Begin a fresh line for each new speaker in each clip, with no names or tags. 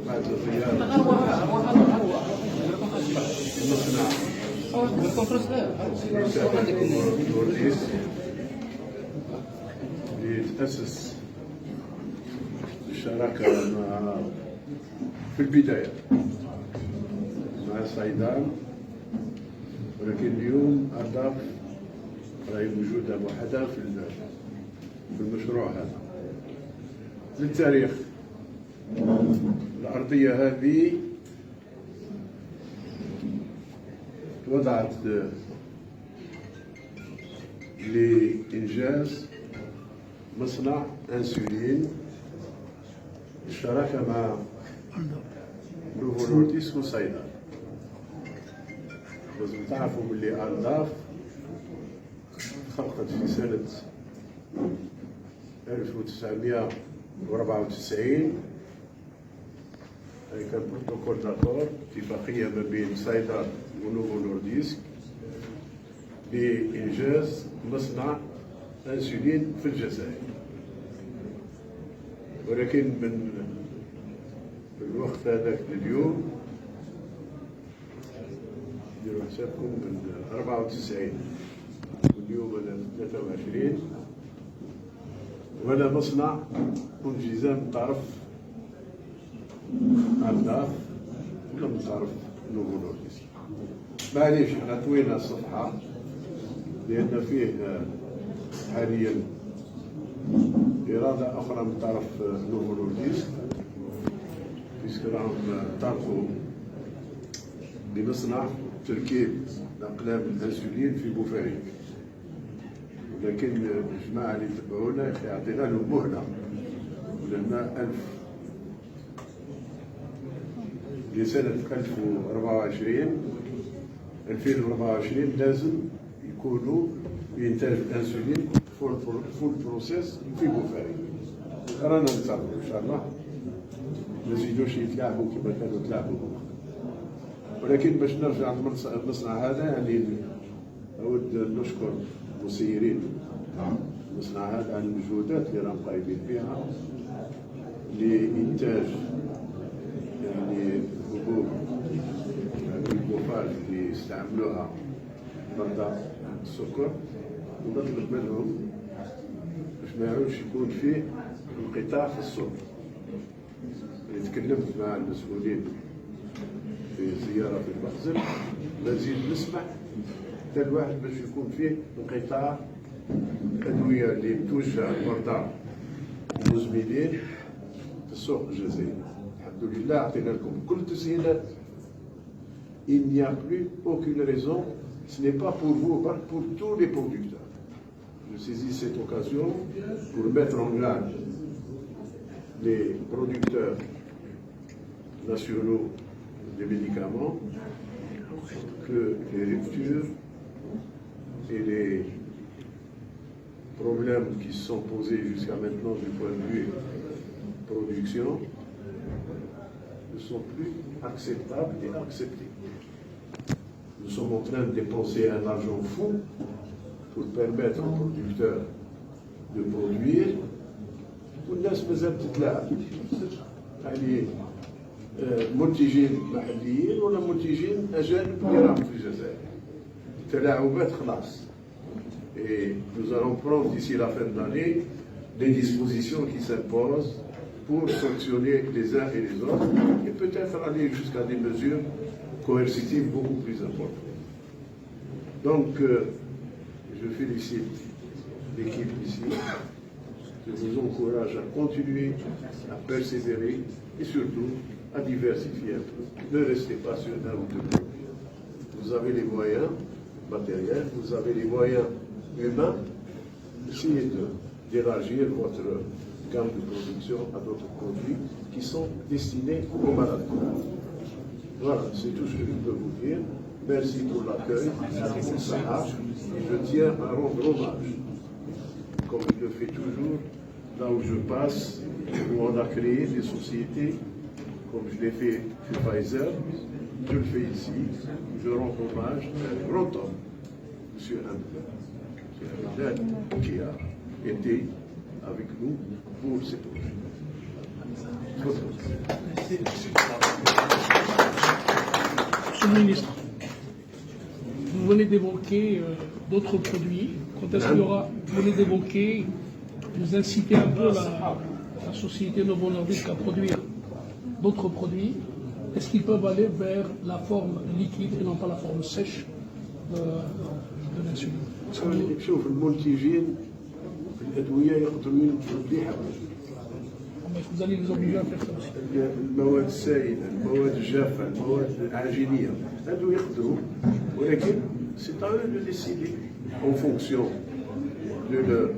بعد الرياض مصنع نورديس اللي تأسس الشراكة في البداية مع صيدان، ولكن اليوم أضاف راهي موجودة وحدها في المشروع هذا. للتاريخ، الأرضية هذه وضعت لإنجاز مصنع أنسولين بالشراكة مع نوفو نورديسك وصيدان. لازم تعرفوا باللي أرداف خلقت في سنة 1994. كان بروتوكول داكور، اتفاقية ما بين صيدان ونوفو نورديسك بإنجاز مصنع أنسولين في الجزائر. ولكن من الوقت هذاك لليوم ديروا حسابكم من 94 واليوم أنا 23 ولا مصنع أنجز من طرف أرداف ولا من طرف نوفو نورديسك. معليش احنا طوينا الصفحة لأن فيه حاليا إرادة أخرى من طرف نوفو نورديسك، بيسك راهم طرقوا بمصنع تركيب أقلام الأنسولين في بوفاريك. ولكن الجماعة اللي تبعونا يعطينا لهم مهلة ولنا لسنة 2024 لازم يكونوا بإنتاج الأنسولين فول بروسيس في بوفاريك. رانا نتصرفوا إن شاء الله، ما نزيدوش يتلاعبوا كما كانوا يتلاعبوا. ولكن باش نرجع للمصنع هذا يعني نود نشكر المسيرين المصنع هذا على المجهودات اللي راهم قايمين بها لإنتاج يعني حبوب البوفاج اللي يستعملوها مرضى السكر. ونطلب منهم باش ما يعودش يكون فيه انقطاع في السوق. تكلمت مع المسؤولين في زيارة في المخزن، لازم نسمح حتى الواحد باش يكون فيه انقطاع الأدوية اللي توجه المرضى المزمنين في السوق الجزائري. الحمد لله عطينا لكم كل التسهيلات. Il n'y a plus aucune raison, ce n'est pas pour vous, mais pour tous les producteurs. Je saisis cette occasion pour mettre en garde les producteurs nationaux des médicaments que les ruptures et les problèmes qui se sont posés jusqu'à maintenant du point de vue production ne sont plus acceptables et acceptés. Nous sommes en train de dépenser un argent fou pour permettre aux producteurs de produire. والناس مازالت تتلاعب، يعني منتجين محليين ولا منتجين أجانب اللي راهم في الجزائر. تلاعبات خلاص. Et nous allons prendre d'ici la fin de l'année des dispositions qui s'imposent pour sanctionner les uns et les autres et peut-être aller jusqu'à des mesures coercitives beaucoup plus importantes. Donc, je félicite l'équipe ici. Je vous encourage à continuer, à persévérer et surtout à diversifier un peu. Ne restez pas sur un ou deux produits. Vous avez les moyens matériels, vous avez les moyens humains. Essayez d'élargir votre gamme de production à d'autres produits qui sont destinés aux malades. Voilà, c'est tout ce que je peux vous dire. Merci pour l'accueil, pour ça, et je tiens à rendre hommage, comme je le fais toujours, là où je passe, où on a créé des sociétés, comme je l'ai fait chez Pfizer, je le fais ici, je rends hommage à un grand homme, M. Hamdel, qui a été avec nous pour ces projets.
Monsieur le ministre, vous venez d'évoquer d'autres produits. Quand est-ce qu'il y aura, vous venez d'évoquer, vous incitez un peu la société Novo Nordisk à produire d'autres produits. Est-ce qu'ils peuvent aller vers la forme liquide et non pas la forme sèche de l'insuline?
شوف المنتجين في الأدوية يقدروا ينتجوا مليحة.
Vous allez les obliger à faire ça aussi.
المواد السائلة، المواد الجافة، المواد العجينية، هذو يقدروا، ولكن c'est à eux de décider en fonction de leur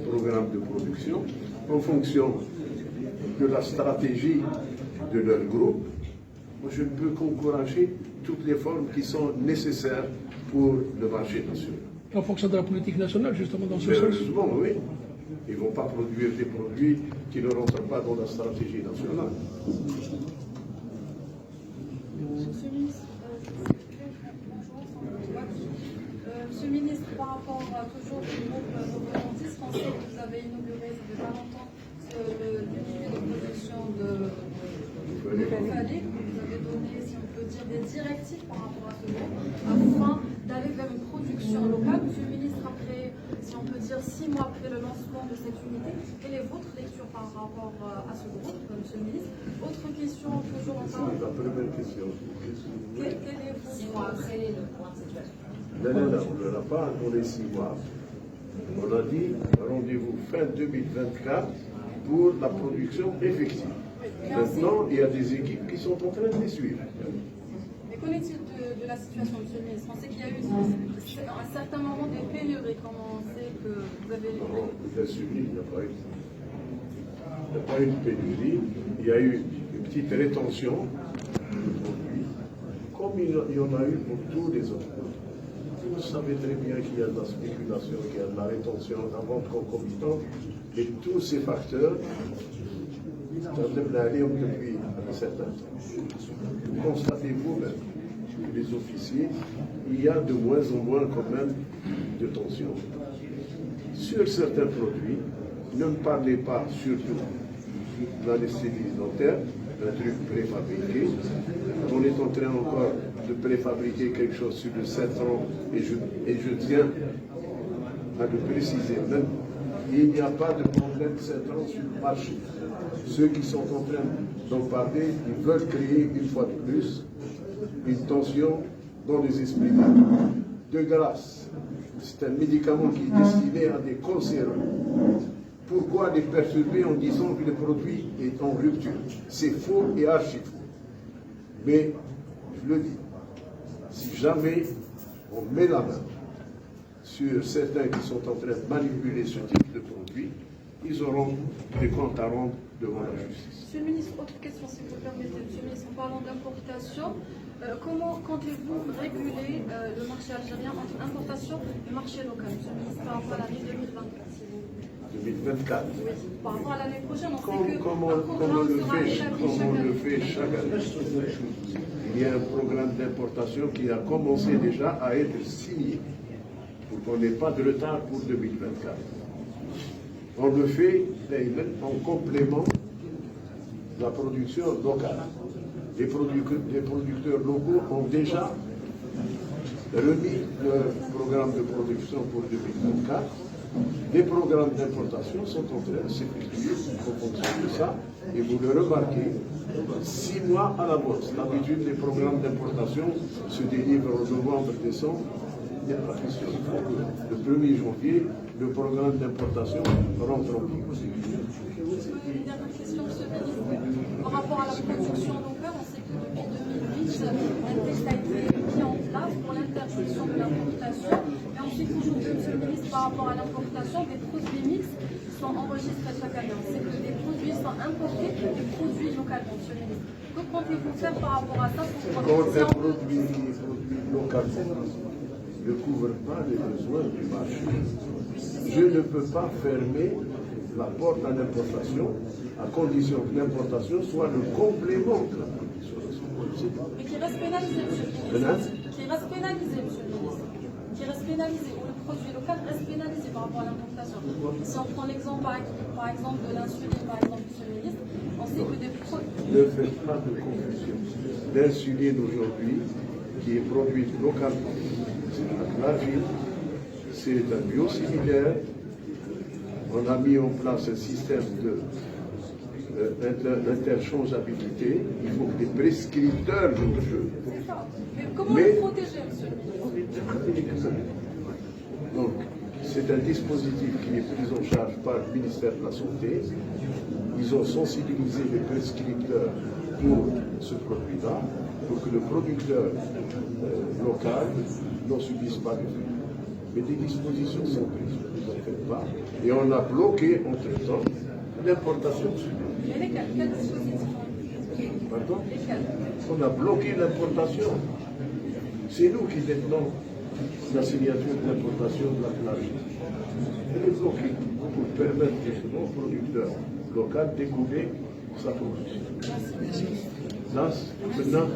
programme de production, en fonction de la stratégie de leur groupe. Moi, je ne peux qu'encourager toutes les formes qui sont nécessaires pour le marché national.
En fonction de la politique nationale, justement, dans ce
Mais
sens.
heureusement, oui. Ils ne vont pas produire des produits qui ne rentrent pas dans la stratégie nationale.
Monsieur le ministre, Monsieur le ministre, par rapport toujours au groupe Novo Nordisk, on sait que vous avez inauguré, ça fait pas longtemps, l'unité de production de Fallait. Vous avez donné, si on peut dire, des directives par rapport à ce groupe, afin d'aller vers une production locale. Monsieur le ministre, après, si on peut dire 6 mois après le lancement de cette unité, quelle est votre lecture par rapport à ce groupe, Monsieur le ministre? Autre question, toujours en parlant.
La première question.
Quel est votre
6 mois après le point de situation?
Non, on ne l'a pas dans les 6 mois. On a dit rendez-vous fin 2024 pour la production effective. Maintenant, il y a des équipes qui sont en train de les suivre.
Mais qu'en est-il de la situation, Monsieur le ministre? On sait qu'il y a eu à un certain moment des pénuries, comme on sait que vous avez...
Non, bien sûr, il n'y a pas eu. Il n'y a pas eu de pénurie. Il y a eu une petite rétention de produits, comme il y en a eu pour tous les autres produits. Vous savez très bien qu'il y a de la spéculation, qu'il y a de la rétention, de la vente concomitante, et tous ces facteurs, depuis un certain temps. Constatez vous-même que les officiers, il y a de moins en moins quand même de tension. Sur certains produits, ne me parlez pas surtout de l'anesthésie dentaire, un truc préfabriqué. On est en train encore de préfabriquer quelque chose sur le 7 ans et je tiens à le préciser même. Il n'y a pas de problème 7 ans sur le marché. Ceux qui sont en train d'en parler, ils veulent créer une fois de plus une tension dans les esprits. De grâce, c'est un médicament qui est destiné à des cancéreux. Pourquoi les perturber en disant que le produit est en rupture? C'est faux et archi faux. Mais, je le dis, si jamais on met la main sur certains qui sont en train de manipuler ce type de produit, ils auront des comptes à rendre devant la justice.
Monsieur le ministre, autre question si vous permettez. Monsieur le ministre, en parlant d'importation, comment comptez-vous réguler le marché algérien entre importation et marché local? Monsieur le ministre, par rapport à l'année 2024, si vous voulez.
2024.
Oui, par rapport à l'année prochaine, on sait que
Comment on le fait chaque année? Il y a un programme d'importation qui a commencé déjà à être signé pour qu'on n'ait pas de retard pour 2024. On le fait en complément de la production locale. Les producteurs locaux ont déjà remis leur programme de production pour 2024. Les programmes d'importation sont en train de s'effectuer en fonction de ça. Et vous le remarquez, 6 mois à l'avance. D'habitude, les programmes d'importation se délivrent en novembre, décembre. Il n'y a pas question. Il faut que le 1er janvier, le programme d'importation rentre en vigueur.
Une dernière question, Monsieur le ministre. Par rapport à la production locale, on sait que depuis 2008, un texte a été mis en place pour l'interdiction de l'importation. Et ensuite, aujourd'hui, Monsieur le ministre, par rapport à l'importation, des produits mixtes sont enregistrés chaque année. On sait que des produits sont importés et produits localement, Monsieur le ministre. Que comptez-vous faire par rapport à ça pour
Quand un produit local ne couvre pas les besoins du marché, je ne peux pas fermer la porte à l'importation à condition que l'importation soit le complément de la production.
Mais qui reste pénalisé, Monsieur le ministre. Qui reste pénalisé, Monsieur le ministre. Qui reste pénalisé. produit local reste pénalisé par rapport à l'importation. Si on prend l'exemple par exemple de l'insuline, par exemple, monsieur le ministre, on sait que des produits.
Ne faites pas de confusion. L'insuline aujourd'hui, qui est produite localement, c'est de l'argile, c'est un biosimilaire. On a mis en place un système d'interchangeabilité. Il faut que des prescripteurs jouent le jeu.
C'est ça. Mais comment le protéger, monsieur le ministre?
Donc, c'est un dispositif qui est pris en charge par le ministère de la Santé. Ils ont sensibilisé les prescripteurs pour ce produit-là, pour que le producteur local n'en subisse pas l'effet. Mais des dispositions sont prises, ne vous en faites pas. Et on a bloqué, entre-temps, l'importation de sucre.
Mais lesquels? Quels dispositifs?
Pardon?
Lesquels?
On a bloqué l'importation. C'est nous qui détenons la signature de l'importation de la plage. Elle est bloquée pour permettre justement aux producteurs locaux d'écouler sa production. Là, maintenant,